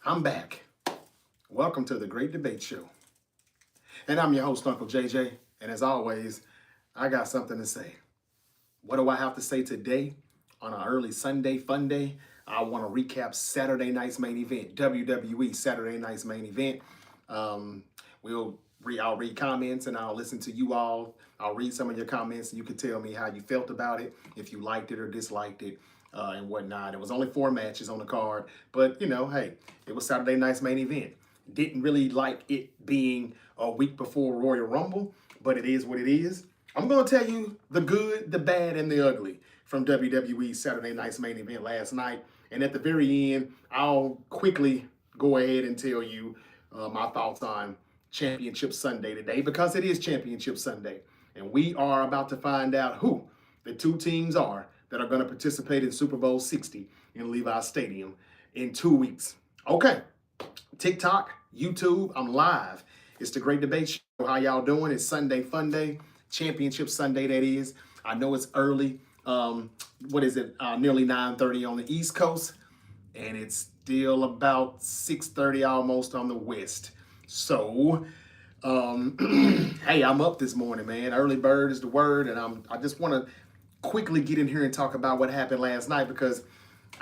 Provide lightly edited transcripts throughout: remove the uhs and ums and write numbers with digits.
I'm back. Welcome to the Great Debate Show. And I'm your host, Uncle JJ. And as always, I got something to say. What do I have to say today on an early Sunday fun day? I want to recap Saturday night's main event, WWE Saturday night's main event. I'll read comments and I'll listen to you all. I'll read some of your comments and you can tell me how you felt about it, if you liked it or disliked it. And whatnot. It was only 4 matches on the card, but hey, it was Saturday night's main event. Didn't really like it being a week before Royal Rumble, but it is what it is. I'm going to tell you the good, the bad, and the ugly from WWE Saturday night's main event last night. And at the very end, I'll quickly go ahead and tell you my thoughts on Championship Sunday today, because it is Championship Sunday. And we are about to find out who the 2 teams are that are going to participate in Super Bowl 60 in Levi Stadium in 2 weeks. Okay, TikTok, YouTube, I'm live. It's the Great Debate Show. How y'all doing? It's Sunday Fun Day, Championship Sunday that is. I know it's early. Nearly 9:30 on the East Coast, and it's still about 6:30 almost on the West. So, hey, I'm up this morning, man. Early bird is the word, and I just want to quickly get in here and talk about what happened last night, because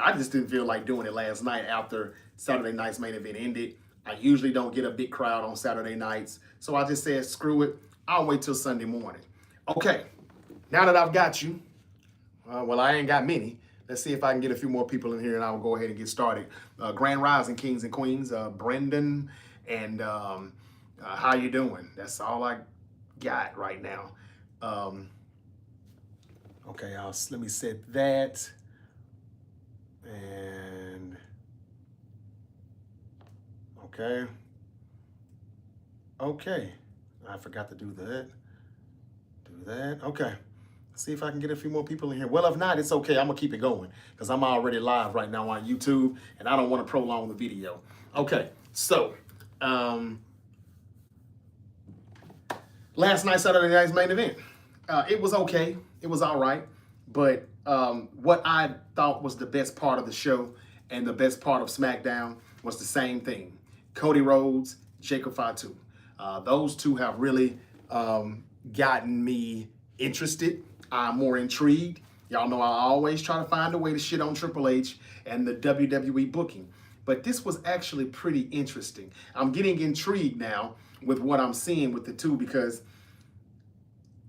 I just didn't feel like doing it last night after Saturday night's main event ended. I usually don't get a big crowd on Saturday nights, so I just said, screw it. I'll wait till Sunday morning. Okay, now that I've got you, well, I ain't got many. Let's see if I can get a few more people in here, and I'll go ahead and get started. Grand Rising Kings and Queens, Brendan, and how you doing? That's all I got right now. Okay, let me set that. And okay. I forgot to do that. Okay. See if I can get a few more people in here. Well, if not, it's okay. I'm gonna keep it going because I'm already live right now on YouTube and I don't want to prolong the video. Okay, so last night, Saturday night's main event. It was okay. It was all right. But what I thought was the best part of the show and the best part of SmackDown was the same thing. Cody Rhodes, Jacob Fatu. Those two have really gotten me interested. I'm more intrigued. Y'all know I always try to find a way to shit on Triple H and the WWE booking. But this was actually pretty interesting. I'm getting intrigued now with what I'm seeing with the two, because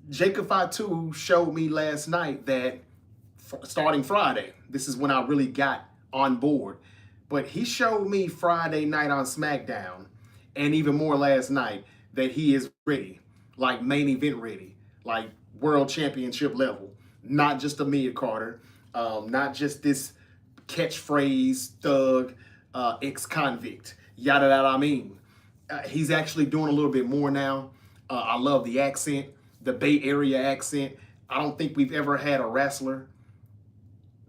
Jacob Fatu showed me last night that starting Friday, this is when I really got on board. But he showed me Friday night on SmackDown, and even more last night, that he is ready, like main event ready, like world championship level. Not just a mid-carder, not just this catchphrase thug, ex-convict, yada yada. I mean, he's actually doing a little bit more now. I love the accent, the Bay Area accent. I don't think we've ever had a wrestler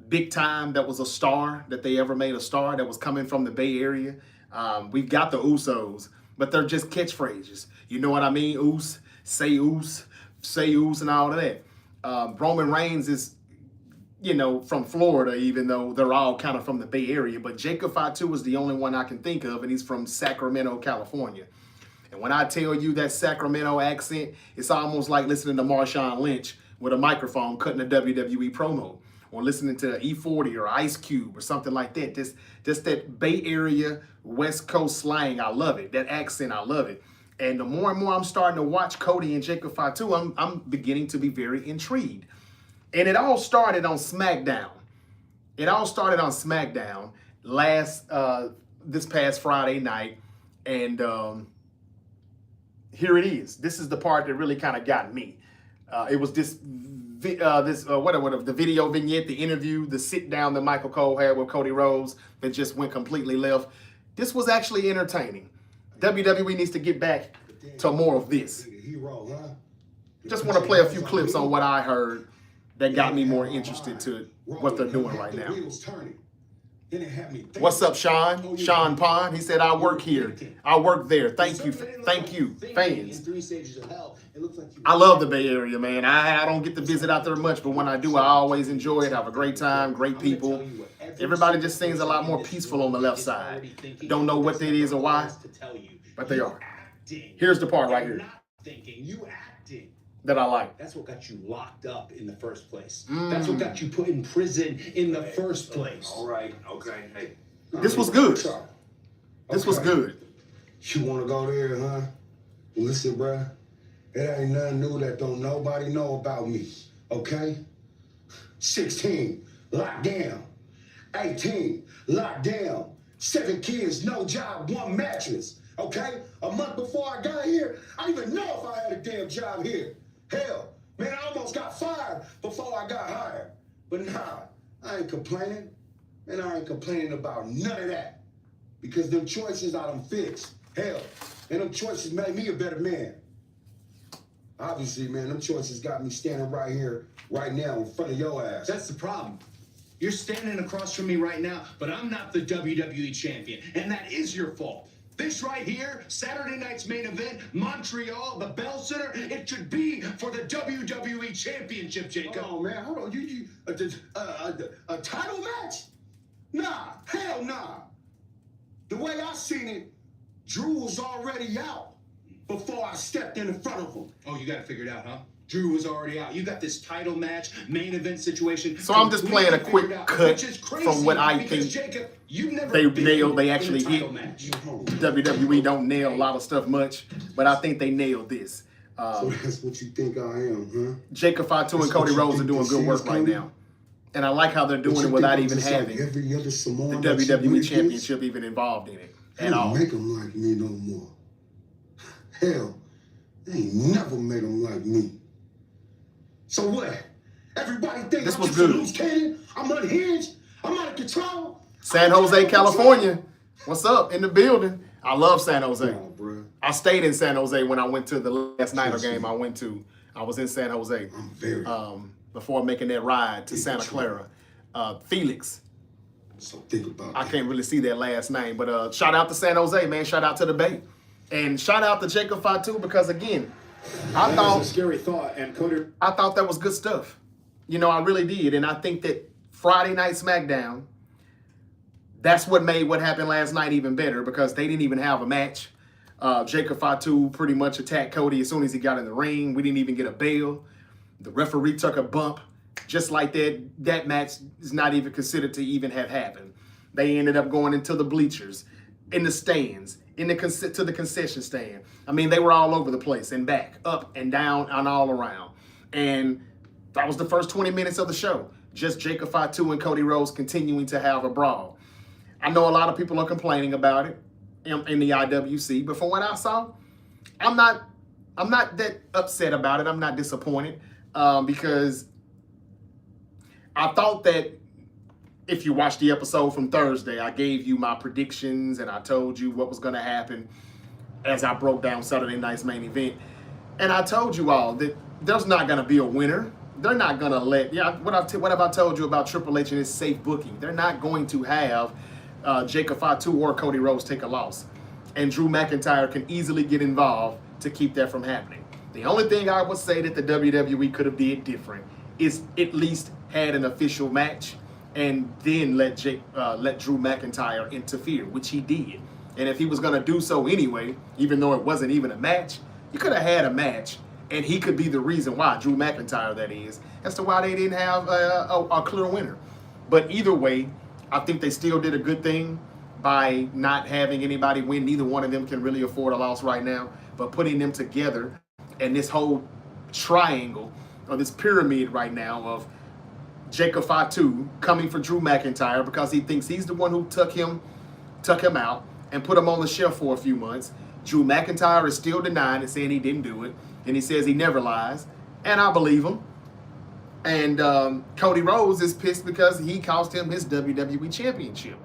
big time that was a star, that they ever made a star that was coming from the Bay Area. We've got the Usos, but they're just catchphrases. You know what I mean? Oos, say oos, and all of that. Roman Reigns is, from Florida, even though they're all kind of from the Bay Area. But Jacob Fatu is the only one I can think of, and he's from Sacramento, California. And when I tell you that Sacramento accent, it's almost like listening to Marshawn Lynch with a microphone cutting a WWE promo, or listening to E40 or Ice Cube or something like that. Just that Bay Area West Coast slang, I love it. That accent, I love it. And the more and more I'm starting to watch Cody and Jacob Fatu, I'm beginning to be very intrigued. And it all started on SmackDown. This past Friday night. And here it is. This is the part that really kind of got me. It was the video vignette, the interview, the sit down that Michael Cole had with Cody Rhodes that just went completely left. This was actually entertaining. WWE needs to get back to more of this. Just want to play a few clips on what I heard that got me more interested to what they're doing right now. What's up, Sean? Sean Pond. He said, I work here. I work there. Thank you, fans. I love the Bay Area, man. I don't get to visit out there much, but when I do, I always enjoy it. Have a great time, great people. Everybody just seems a lot more peaceful on the left side. Don't know what that is or why, but they are. Here's the part right here that I like. That's what got you locked up in the first place. That's what got you put in prison in the first place. All right, okay, hey. This was good. This was good. You want to go there, huh? Listen, bruh, it ain't nothing new that don't nobody know about me, okay? 16, locked down. 18, locked down. 7 kids, no job, 1 mattress, okay? A month before I got here, I didn't even know if I had a damn job here. Hell, man, I almost got fired before I got hired. But nah, I ain't complaining. And I ain't complaining about none of that. Because them choices I done fixed. Hell, and them choices made me a better man. Obviously, man, them choices got me standing right here, right now, in front of your ass. That's the problem. You're standing across from me right now, but I'm not the WWE champion, and that is your fault. This right here, Saturday night's main event, Montreal, the Bell Center, it should be for the WWE Championship, Jacob. Oh, man, hold on. You a title match? Nah, hell nah. The way I seen it, Drew was already out before I stepped in front of him. Oh, you got it figured out, huh? Drew was already out. You got this title match, main event situation. So I'm just playing a quick cut from what I think Jacob, they nailed. They actually hit. WWE don't nail a lot of stuff much, but I think they nailed this. So that's what you think I am, huh? Jacob Fatu and Cody Rhodes are doing good work right now. And I like how they're doing it without even having the WWE Championship even involved in it at all. Make them like me no more. Hell, they ain't never made them like me. So what? Everybody think this I'm was just good. a loose cannon? I'm unhinged? I'm out of control? San Jose, California. What's up? In the building. I love San Jose. Bro. I stayed in San Jose when I went to the last Niner game I went to. I was in San Jose. I'm very before making that ride to Santa Clara. Felix. So think about I can't really see that last name, but shout out to San Jose, man. Shout out to the Bay. And shout out to Jacob Fatu because, again, I thought a scary thought, and Cody. I thought that was good stuff. You know, I really did. And I think that Friday Night SmackDown, that's what made what happened last night even better because they didn't even have a match. Jacob Fatu pretty much attacked Cody as soon as he got in the ring. We didn't even get a bell. The referee took a bump. Just like that, that match is not even considered to even have happened. They ended up going into the bleachers, in the stands, to the concession stand. I mean, they were all over the place and back, up and down and all around. And that was the first 20 minutes of the show. Just Jacob Fatu and Cody Rhodes continuing to have a brawl. I know a lot of people are complaining about it in the IWC, but from what I saw, I'm not that upset about it. I'm not disappointed because I thought that if you watched the episode from Thursday, I gave you my predictions and I told you what was going to happen as I broke down Saturday night's main event. And I told you all that there's not going to be a winner. They're not going to let, what have I told you about Triple H and his safe booking? They're not going to have Jacob Fatu or Cody Rhodes take a loss. And Drew McIntyre can easily get involved to keep that from happening. The only thing I would say that the WWE could have did different is at least had an official match and then let Drew McIntyre interfere, which he did. And if he was going to do so anyway, even though it wasn't even a match, you could have had a match and he could be the reason why, Drew McIntyre that is, as to why they didn't have a clear winner. But either way, I think they still did a good thing by not having anybody win. Neither one of them can really afford a loss right now, but putting them together and this whole triangle or this pyramid right now of Jacob Fatu coming for Drew McIntyre because he thinks he's the one who took him out and put him on the shelf for a few months. Drew McIntyre is still denying and saying he didn't do it, and he says he never lies, and I believe him. And Cody Rhodes is pissed because he cost him his WWE Championship.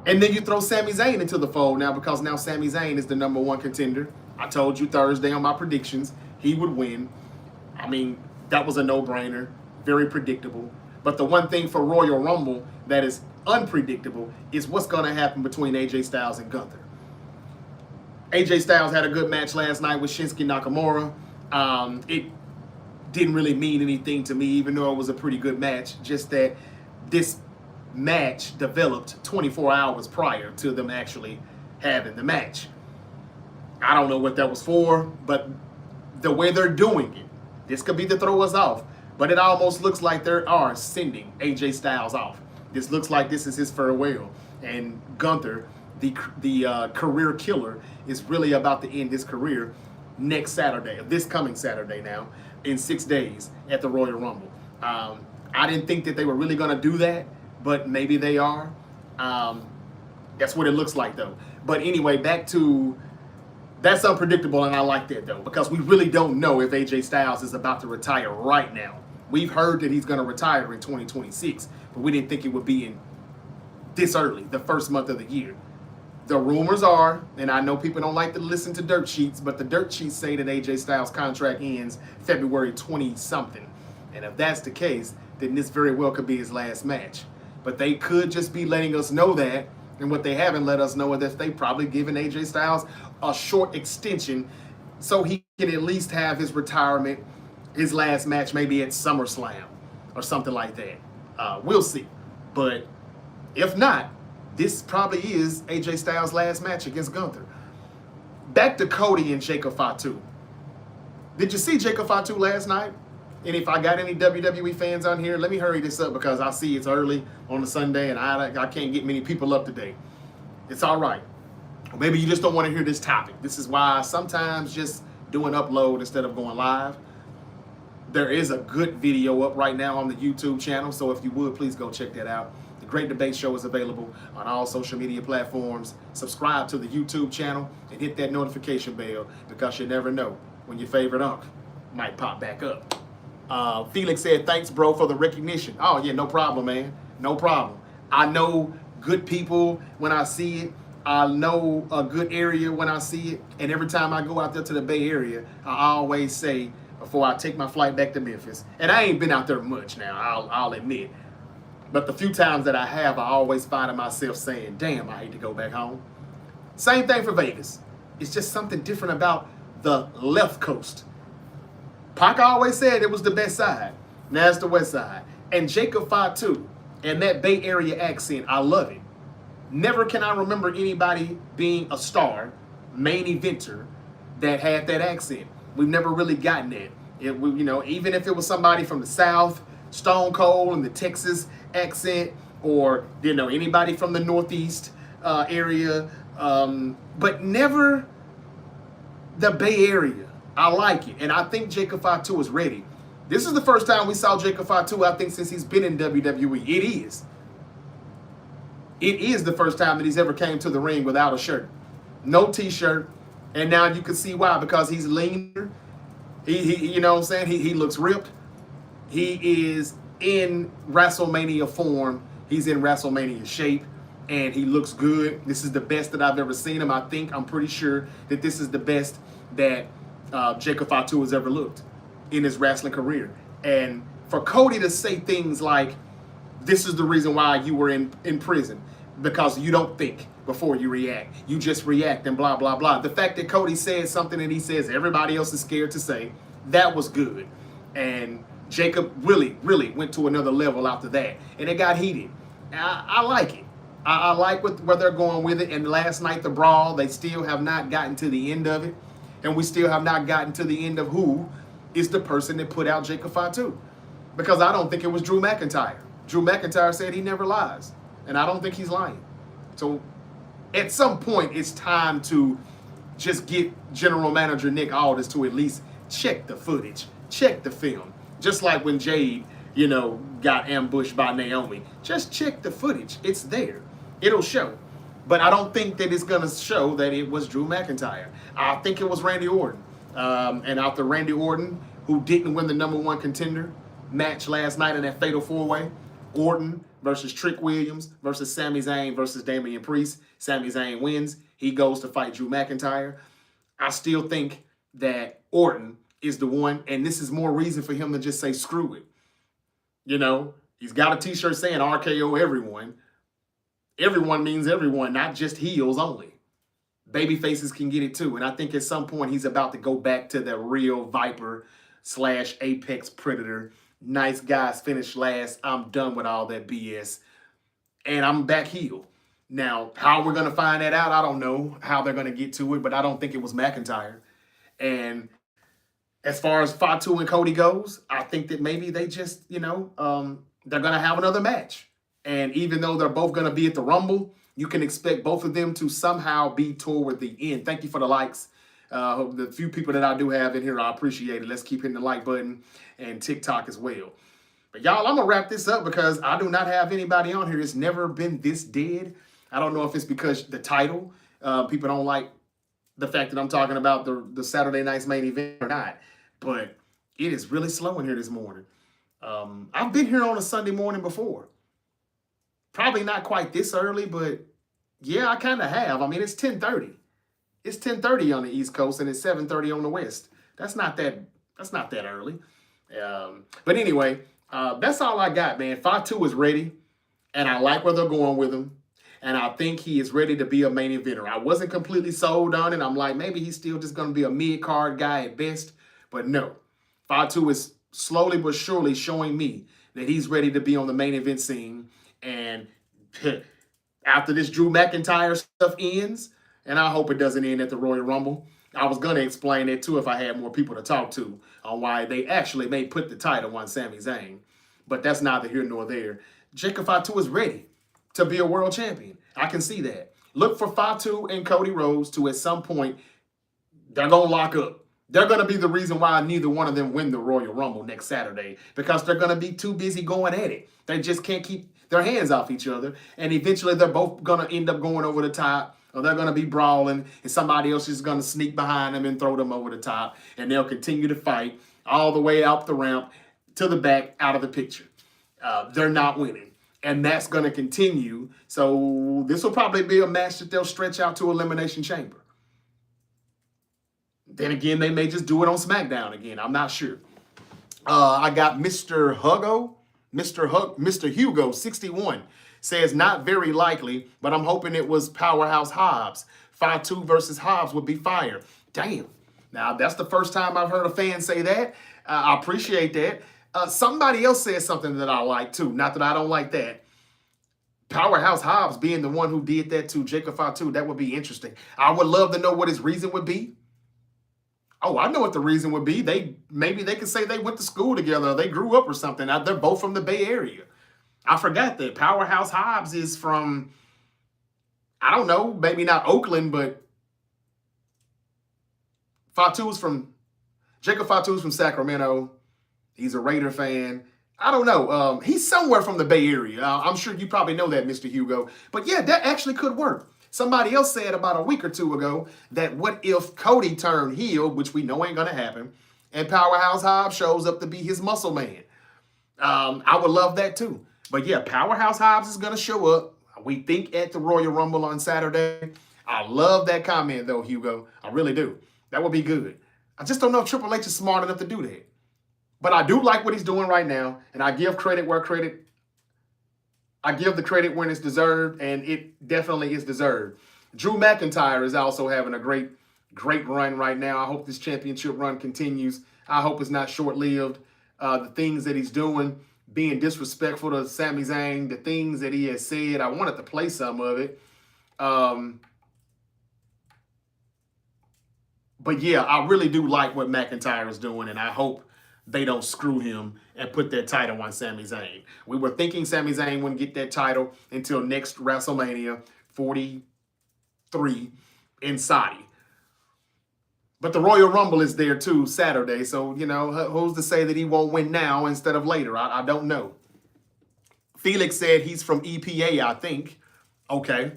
And then you throw Sami Zayn into the fold now because now Sami Zayn is the #1 contender. I told you Thursday on my predictions he would win. I mean, that was a no-brainer. Very predictable. But the one thing for Royal Rumble that is unpredictable is what's going to happen between AJ Styles and Gunther. AJ Styles had a good match last night with Shinsuke Nakamura. It didn't really mean anything to me, even though it was a pretty good match. Just that this match developed 24 hours prior to them actually having the match. I don't know what that was for, but the way they're doing it, this could be to throw us off, but it almost looks like they are sending AJ Styles off. This looks like this is his farewell, and Gunther, the career killer, is really about to end his career next Saturday, this coming Saturday now, in 6 days at the Royal Rumble. I didn't think that they were really going to do that, but maybe they are. That's what it looks like, though. But anyway, back to, that's unpredictable, and I like that, though, because we really don't know if AJ Styles is about to retire right now. We've heard that he's going to retire in 2026, but we didn't think it would be in this early, the first month of the year. The rumors are, and I know people don't like to listen to dirt sheets, but the dirt sheets say that AJ Styles' contract ends February 20-something. And if that's the case, then this very well could be his last match. But they could just be letting us know that, and what they haven't let us know is that they probably given AJ Styles a short extension so he can at least have his retirement, his last match maybe at SummerSlam or something like that. We'll see. But if not, this probably is AJ Styles' last match against Gunther. Back to Cody and Jacob Fatu. Did you see Jacob Fatu last night? And if I got any WWE fans on here, let me hurry this up because I see it's early on a Sunday and I can't get many people up today. It's all right. Or maybe you just don't want to hear this topic. This is why I sometimes just do an upload instead of going live. There is a good video up right now on the YouTube channel, so if you would, please go check that out. The Great Debate Show is available on all social media platforms. Subscribe to the YouTube channel and hit that notification bell because you never know when your favorite unk might pop back up. Felix said, thanks, bro, for the recognition. Oh, yeah, no problem, man. No problem. I know good people when I see it. I know a good area when I see it. And every time I go out there to the Bay Area, I always say, before I take my flight back to Memphis, and I ain't been out there much now, I'll admit. But the few times that I have, I always find myself saying, damn, I hate to go back home. Same thing for Vegas. It's just something different about the left coast. Pac always said it was the best side. Now it's the west side. And Jacob Fatu and that Bay Area accent, I love it. Never can I remember anybody being a star, main eventer, that had that accent. We've never really gotten that. Even if it was somebody from the South, Stone Cold and the Texas accent, or anybody from the Northeast area, but never the Bay Area. I like it, and I think Jacob Fatu is ready. This is the first time we saw Jacob Fatu, I think, since he's been in WWE. It is the first time that he's ever came to the ring without a shirt, no T-shirt, and now you can see why, because he's leaner. He looks ripped. He is in WrestleMania form. He's in WrestleMania shape, and he looks good. This is the best that I've ever seen him. I'm pretty sure that this is the best that Jacob Fatu has ever looked in his wrestling career. And for Cody to say things like, this is the reason why you were in prison, because you don't think before you react. You just react and blah, blah, blah. The fact that Cody said something that he says everybody else is scared to say, that was good. And Jacob really, really went to another level after that. And it got heated. I like it. I like where they're going with it. And last night, the brawl, they still have not gotten to the end of it. And we still have not gotten to the end of who is the person that put out Jacob Fatu. Because I don't think it was Drew McIntyre. Drew McIntyre said he never lies. And I don't think he's lying. So at some point, it's time to just get General Manager Nick Aldis to at least check the footage, check the film. Just like when Jade, got ambushed by Naomi. Just check the footage. It's there. It'll show. But I don't think that it's going to show that it was Drew McIntyre. I think it was Randy Orton. And after Randy Orton, who didn't win the #1 contender match last night in that Fatal 4-Way, Orton versus Trick Williams versus Sami Zayn versus Damian Priest. Sami Zayn wins. He goes to fight Drew McIntyre. I still think that Orton is the one, and this is more reason for him to just say screw it. He's got a T-shirt saying RKO everyone. Everyone means everyone, not just heels only. Baby faces can get it too. And I think at some point he's about to go back to the real Viper / Apex Predator. Nice guys finish last. I'm done with all that BS. and I'm back heel. Now, how we're going to find that out, I don't know how they're going to get to it, but I don't think it was McIntyre. And as far as Fatu and Cody goes, I think that maybe they just, they're going to have another match. And even though they're both going to be at the Rumble, you can expect both of them to somehow be toward the end. Thank you for the likes. The few people that I do have in here, I appreciate it. Let's keep hitting the like button and TikTok as well. But y'all, I'm going to wrap this up because I do not have anybody on here. It's never been this dead. I don't know if it's because the title, people don't like the fact that I'm talking about the Saturday night's main event or not. But it is really slow in here this morning. I've been here on a Sunday morning before. Probably not quite this early, but yeah, I kind of have. I mean, it's 10:30. It's 10:30 on the East Coast and it's 7:30 on the West. That's not that early. But anyway, that's all I got, man. Fatu is ready, and I like where they're going with him. And I think he is ready to be a main eventer. I wasn't completely sold on it. I'm like, maybe he's still just going to be a mid-card guy at best. But no, Fatu is slowly but surely showing me that he's ready to be on the main event scene. And after this Drew McIntyre stuff ends, and I hope it doesn't end at the Royal Rumble, I was going to explain it too if I had more people to talk to on why they actually may put the title on Sami Zayn. But that's neither here nor there. Jacob Fatu is ready to be a world champion. I can see that. Look for Fatu and Cody Rhodes to at some point, they're going to lock up. They're going to be the reason why neither one of them win the Royal Rumble next Saturday because they're going to be too busy going at it. They just can't keep their hands off each other. And eventually they're both going to end up going over the top, or they're going to be brawling and somebody else is going to sneak behind them and throw them over the top. And they'll continue to fight all the way out the ramp to the back out of the picture. They're not winning. And that's going to continue. So this will probably be a match that they'll stretch out to Elimination Chamber. Then again, they may just do it on SmackDown again. I'm not sure. I got Mr. Hugo 61 says not very likely, but I'm hoping it was Powerhouse Hobbs. Fatu versus Hobbs would be fire. Damn. Now, that's the first time I've heard a fan say that. I appreciate that. Somebody else said something that I like too. Not that I don't like that. Powerhouse Hobbs being the one who did that to Jacob Fatu, that would be interesting. I would love to know what his reason would be. Oh, I know what the reason would be. Maybe they could say they went to school together, or they grew up or something. Now, they're both from the Bay Area. I forgot that. Powerhouse Hobbs is from, I don't know, maybe not Oakland, but Jacob Fatu's from Sacramento. He's a Raider fan. I don't know. He's somewhere from the Bay Area. I'm sure you probably know that, Mr. Hugo. But yeah, that actually could work. Somebody else said about a week or two ago that what if Cody turned heel, which we know ain't going to happen, and Powerhouse Hobbs shows up to be his muscle man. I would love that too. But yeah, Powerhouse Hobbs is going to show up, we think, at the Royal Rumble on Saturday. I love that comment though, Hugo. I really do. That would be good. I just don't know if Triple H is smart enough to do that. But I do like what he's doing right now, and I give credit where credit. I give the credit when it's deserved, and it definitely is deserved. Drew McIntyre is also having a great run right now. I hope this championship run continues. I hope it's not short-lived. The things that he's doing, being disrespectful to Sami Zayn, the things that he has said, I wanted to play some of it. But yeah, I really do like what McIntyre is doing, and I hope they don't screw him and put that title on Sami Zayn. We were thinking Sami Zayn wouldn't get that title until next WrestleMania 43 in Saudi. But the Royal Rumble is there too Saturday, so, who's to say that he won't win now instead of later? I don't know. Felix said he's from EPA, I think. Okay.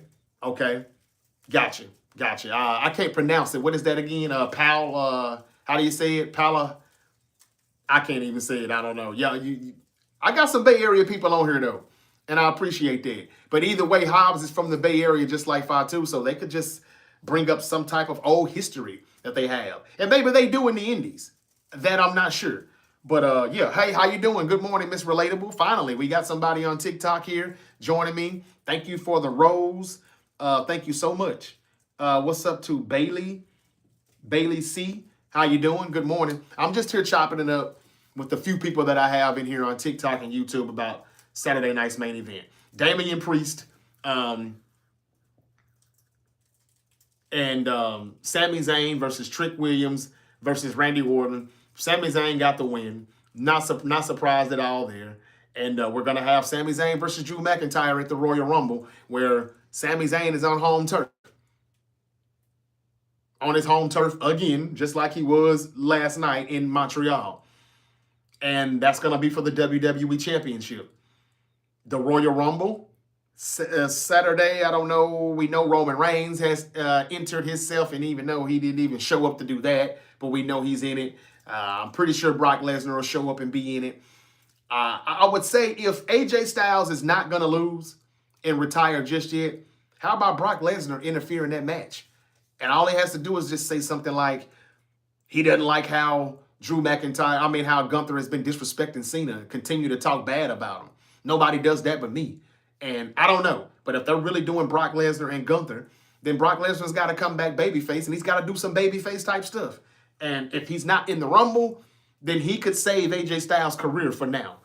Gotcha. I can't pronounce it. What is that again? How do you say it? I can't even say it. I don't know. Yeah, I got some Bay Area people on here, though, and I appreciate that. But either way, Hobbs is from the Bay Area just like Fatu, so they could just bring up some type of old history that they have. And maybe they do in the Indies. That I'm not sure. But, yeah, hey, how you doing? Good morning, Miss Relatable. Finally, we got somebody on TikTok here joining me. Thank you for the rose. Thank you so much. What's up to Bailey C? How you doing? Good morning. I'm just here chopping it up with the few people that I have in here on TikTok and YouTube about Saturday night's main event. Damian Priest, and Sami Zayn versus Trick Williams versus Randy Orton. Sami Zayn got the win. Not surprised at all there. And we're going to have Sami Zayn versus Drew McIntyre at the Royal Rumble, where Sami Zayn is on home turf. On his home turf again, just like he was last night in Montreal. And that's going to be for the WWE Championship. The Royal Rumble, Saturday, I don't know. We know Roman Reigns has entered himself, and even though he didn't even show up to do that, but we know he's in it. I'm pretty sure Brock Lesnar will show up and be in it. I would say if AJ Styles is not going to lose and retire just yet, how about Brock Lesnar interfere in that match? And all he has to do is just say something like he doesn't like how how Gunther has been disrespecting Cena, continue to talk bad about him. Nobody does that but me. And I don't know. But if they're really doing Brock Lesnar and Gunther, then Brock Lesnar's got to come back babyface, and he's got to do some babyface type stuff. And if he's not in the Rumble, then he could save AJ Styles' career for now.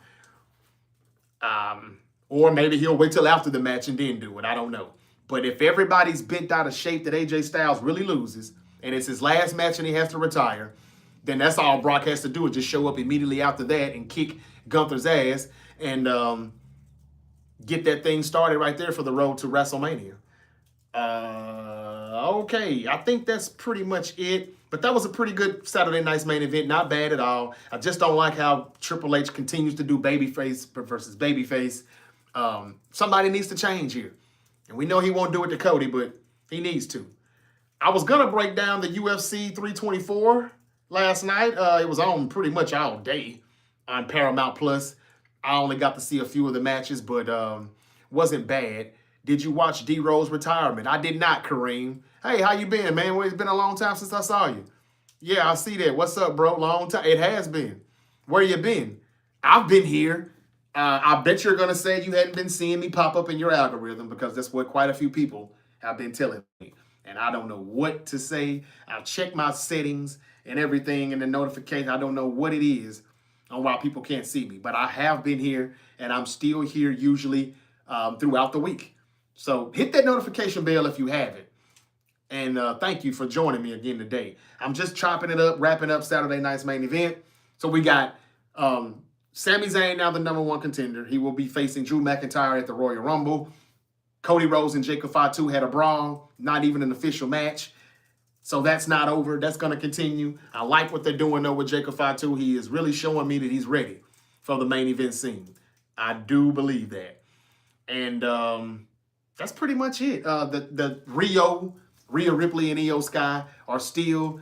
Or maybe he'll wait till after the match and then do it. I don't know. But if everybody's bent out of shape that AJ Styles really loses, and it's his last match and he has to retire, then that's all Brock has to do is just show up immediately after that and kick Gunther's ass and get that thing started right there for the road to WrestleMania. Okay, I think that's pretty much it. But that was a pretty good Saturday night's main event. Not bad at all. I just don't like how Triple H continues to do babyface versus babyface. Somebody needs to change here. And we know he won't do it to Cody, but he needs to. I was going to break down the UFC 324 last night. It was on pretty much all day on Paramount Plus. I only got to see a few of the matches, but wasn't bad. Did you watch D-Rose retirement? I did not, Kareem. Hey, how you been, man? Well, it's been a long time since I saw you. Yeah, I see that. What's up, bro? Long time. It has been. Where you been? I've been here. I bet you're going to say you hadn't been seeing me pop up in your algorithm because that's what quite a few people have been telling me. And I don't know what to say. I've checked my settings and everything and the notification. I don't know what it is on why people can't see me. But I have been here, and I'm still here usually throughout the week. So hit that notification bell if you haven't. And thank you for joining me again today. I'm just chopping it up, wrapping up Saturday night's main event. So we got Sami Zayn now the #1 contender. He will be facing Drew McIntyre at the Royal Rumble. Cody Rhodes and Jacob Fatu had a brawl, not even an official match. So that's not over. That's going to continue. I like what they're doing, though, with Jacob Fatu. He is really showing me that he's ready for the main event scene. I do believe that. And that's pretty much it. The Rhea Ripley and Io Sky are still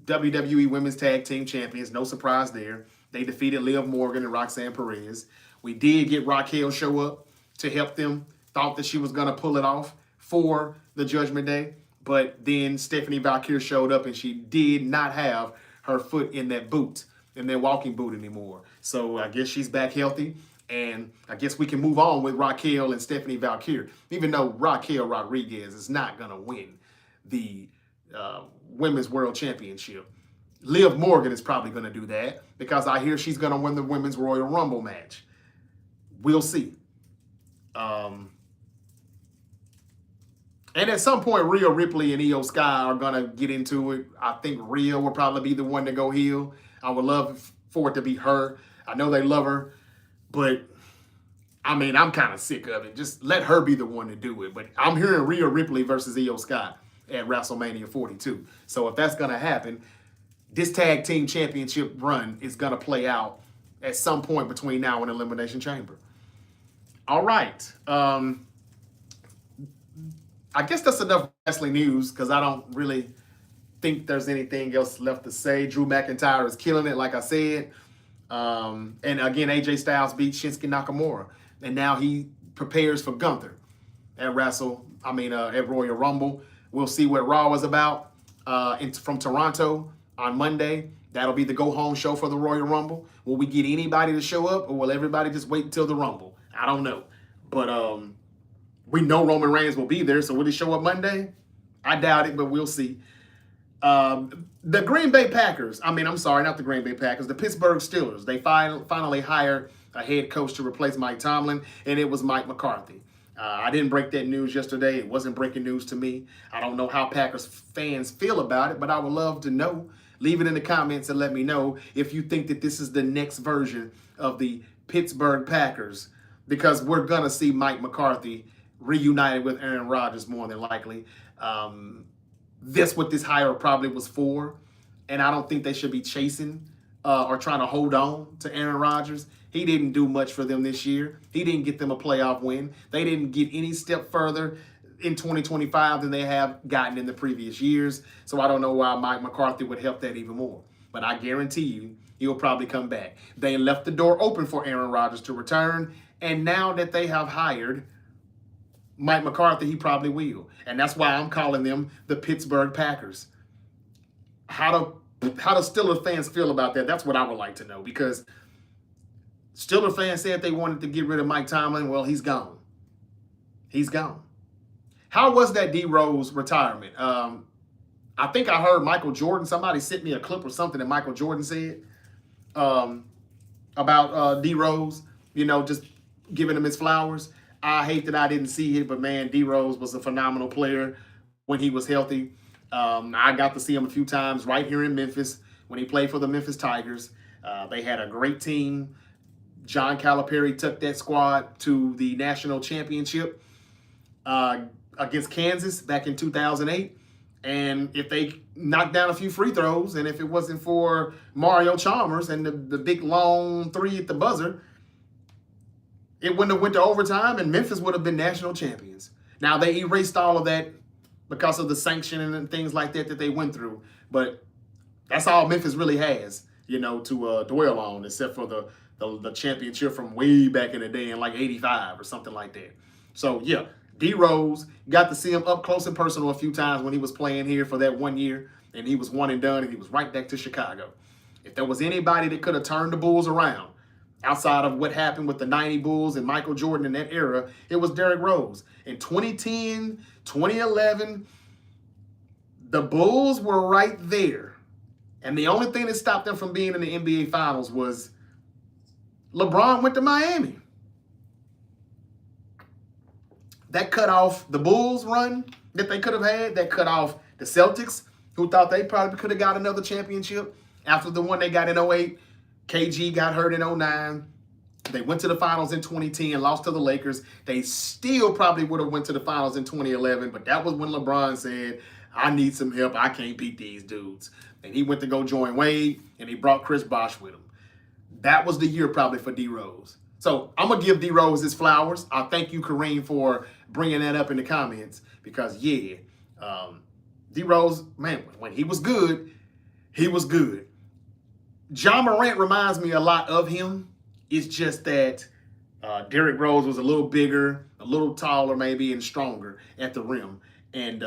WWE Women's Tag Team Champions. No surprise there. They defeated Liv Morgan and Roxanne Perez. We did get Raquel show up to help them. Thought that she was going to pull it off for the Judgment Day. But then Stephanie Valkyrie showed up and she did not have her foot in that boot, in that walking boot anymore. So I guess she's back healthy. And I guess we can move on with Raquel and Stephanie Valkyrie, even though Raquel Rodriguez is not going to win the Women's World Championship. Liv Morgan is probably going to do that because I hear she's going to win the Women's Royal Rumble match. We'll see. And at some point, Rhea Ripley and Io Sky are going to get into it. I think Rhea will probably be the one to go heel. I would love for it to be her. I know they love her, but I mean, I'm kind of sick of it. Just let her be the one to do it. But I'm hearing Rhea Ripley versus Io Sky at WrestleMania 42. So if that's going to happen, this tag team championship run is going to play out at some point between now and Elimination Chamber. All right. I guess that's enough wrestling news because I don't really think there's anything else left to say. Drew McIntyre is killing it, like I said. And again, AJ Styles beat Shinsuke Nakamura. And now he prepares for Gunther at Royal Rumble. We'll see what Raw is about from Toronto on Monday. That'll be the go-home show for the Royal Rumble. Will we get anybody to show up, or will everybody just wait until the Rumble? I don't know. But we know Roman Reigns will be there, so will he show up Monday? I doubt it, but we'll see. The Green Bay Packers, not the Green Bay Packers, the Pittsburgh Steelers, they finally hired a head coach to replace Mike Tomlin, and it was Mike McCarthy. I didn't break that news yesterday. It wasn't breaking news to me. I don't know how Packers fans feel about it, but I would love to know. Leave it in the comments and let me know if you think that this is the next version of the Pittsburgh Packers, because we're going to see Mike McCarthy reunited with Aaron Rodgers more than likely. That's what this hire probably was for, and I don't think they should be chasing or trying to hold on to Aaron Rodgers. He didn't do much for them this year. He didn't get them a playoff win. They didn't get any step further in 2025 than they have gotten in the previous years. So I don't know why Mike McCarthy would help that even more. But I guarantee you, he'll probably come back. They left the door open for Aaron Rodgers to return. And now that they have hired Mike McCarthy, he probably will. And that's why I'm calling them the Pittsburgh Packers. How do Steelers fans feel about that? That's what I would like to know, because Steelers fans said they wanted to get rid of Mike Tomlin. Well, he's gone. He's gone. How was that D Rose retirement? I think I heard Michael Jordan. Somebody sent me a clip or something that Michael Jordan said about D Rose, just giving him his flowers. I hate that I didn't see it, but man, D Rose was a phenomenal player when he was healthy. I got to see him a few times right here in Memphis when he played for the Memphis Tigers. They had a great team. John Calipari took that squad to the national championship against Kansas back in 2008. And if they knocked down a few free throws, and if it wasn't for Mario Chalmers and the big long three at the buzzer, it wouldn't have went to overtime, and Memphis would have been national champions. Now, they erased all of that because of the sanctioning and things like that they went through. But that's all Memphis really has, to dwell on, except for the championship from way back in the day in like 85 or something like that. So, yeah, D Rose, got to see him up close and personal a few times when he was playing here for that 1 year, and he was one and done, and he was right back to Chicago. If there was anybody that could have turned the Bulls around, outside of what happened with the 90 Bulls and Michael Jordan in that era, it was Derrick Rose. In 2010, 2011, the Bulls were right there. And the only thing that stopped them from being in the NBA Finals was LeBron went to Miami. That cut off the Bulls run that they could have had. That cut off the Celtics, who thought they probably could have got another championship after the one they got in 08. KG got hurt in 09. They went to the finals in 2010, lost to the Lakers. They still probably would have went to the finals in 2011, but that was when LeBron said, I need some help. I can't beat these dudes. And he went to go join Wade, and he brought Chris Bosh with him. That was the year probably for D Rose. So I'm going to give D Rose his flowers. I thank you, Kareem, for bringing that up in the comments, because, D Rose, man, when he was good, he was good. John Morant reminds me a lot of him. It's just that Derrick Rose was a little bigger, a little taller maybe, and stronger at the rim. And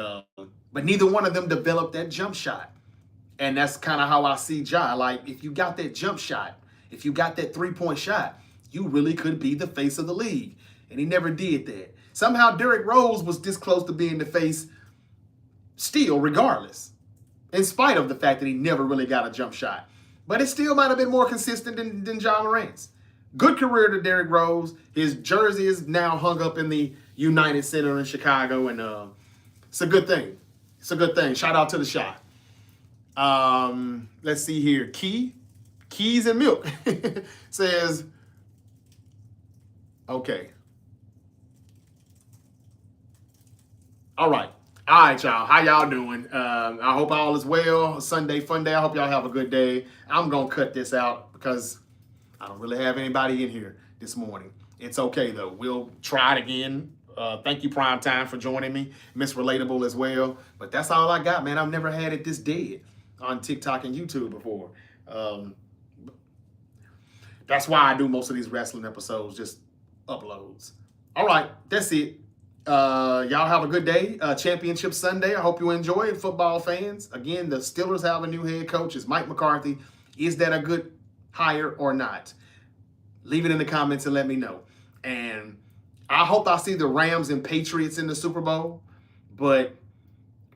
but neither one of them developed that jump shot. And that's kind of how I see Ja. Like, if you got that jump shot, if you got that three-point shot, you really could be the face of the league. And he never did that. Somehow Derrick Rose was this close to being the face still, regardless, in spite of the fact that he never really got a jump shot. But it still might have been more consistent than Ja Morant's. Good career to Derrick Rose. His jersey is now hung up in the United Center in Chicago, and it's a good thing. It's a good thing. Shout out to the shot. Let's see here. Keys and Milk says, okay. All right. All right, y'all. How y'all doing? I hope all is well. Sunday, fun day. I hope y'all have a good day. I'm going to cut this out because I don't really have anybody in here this morning. It's okay, though. We'll try it again. Thank you, Prime Time, for joining me. Miss Relatable as well. But that's all I got, man. I've never had it this dead on TikTok and YouTube before. That's why I do most of these wrestling episodes, just uploads. All right, that's it. Y'all have a good day. Championship Sunday. I hope you enjoy it, football fans. Again, the Steelers have a new head coach. It's Mike McCarthy. Is that a good hire or not? Leave it in the comments and let me know. And I hope I see the Rams and Patriots in the Super Bowl. But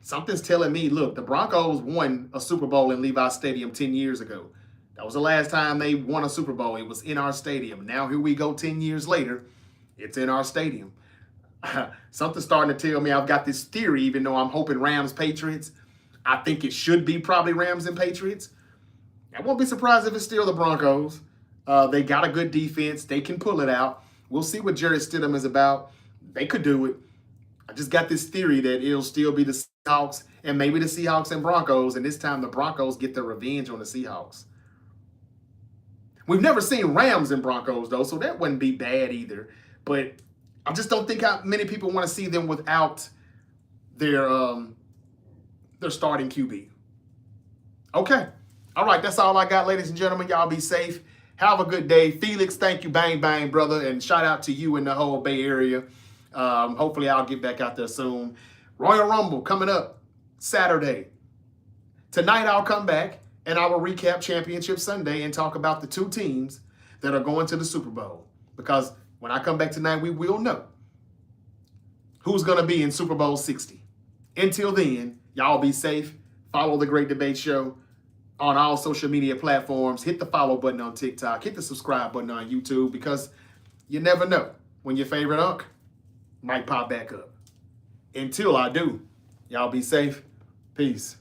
something's telling me, look, the Broncos won a Super Bowl in Levi Stadium 10 years ago. That was the last time they won a Super Bowl. It was in our stadium. Now here we go 10 years later. It's in our stadium. Something's starting to tell me I've got this theory, even though I'm hoping Rams-Patriots. I think it should be probably Rams and Patriots. I won't be surprised if it's still the Broncos. They got a good defense. They can pull it out. We'll see what Jarrett Stidham is about. They could do it. I just got this theory that it'll still be the Seahawks and maybe the Seahawks and Broncos, and this time the Broncos get their revenge on the Seahawks. We've never seen Rams and Broncos, though, so that wouldn't be bad either. But I just don't think how many people want to see them without their starting QB. Okay. All right, that's all I got, ladies and gentlemen. Y'all be safe. Have a good day. Felix, thank you. Bang, bang, brother. And shout out to you in the whole Bay Area. Hopefully I'll get back out there soon. Royal Rumble coming up Saturday. Tonight I'll come back and I will recap Championship Sunday and talk about the two teams that are going to the Super Bowl. Because when I come back tonight, we will know who's going to be in Super Bowl 60. Until then, y'all be safe. Follow The Great Debate Show on all social media platforms. Hit the follow button on TikTok. Hit the subscribe button on YouTube because you never know when your favorite unk might pop back up. Until I do, y'all be safe. Peace.